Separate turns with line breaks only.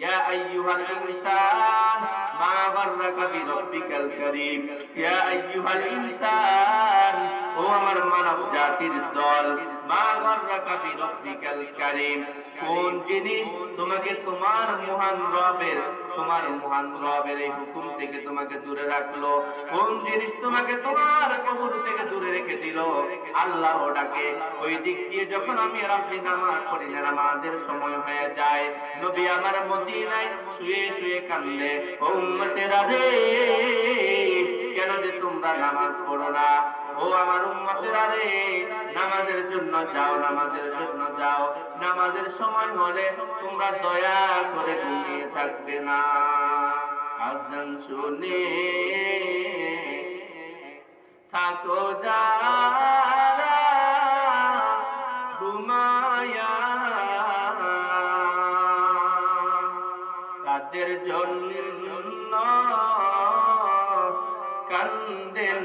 ইয়া আইয়ুহাল ইনসান মা গাররাকা বিরাব্বিকাল কারীম। ইয়া আইয়ুহাল ইনসান, ও আমার মানব জাতির দল, মা গাররাকা বিরাব্বিকাল কারীম, কোন জিনিস তোমাকে তোমার মহান রবের এই হুকুম থেকে তোমাকে দূরে রাখলো? কোন জিনিস তোমাকে তোমার কবর থেকে দূরে রেখে দিল? আল্লাহ ডাকে। ওই দিক দিয়ে যখন আমি আর আপনি নামাজ পড়ি না, নামাজের সময় হয়ে যায়, নবী আমার মদিনায় শুয়ে শুয়ে কান্দে, ও উম্মতেরা রে, কেন যে তোমরা নামাজ পড়ো না? ও আমার উম্মতেরা রে, নামাজের জন্য যাও, নামাজের জন্য যাও। নামাজের সময় হলে তোমরা দয়া করে ঘুমিয়ে থাকবে না। আজান শুনে থাকো যারা ঘুমায়া, তাদের জন্য কান্দেন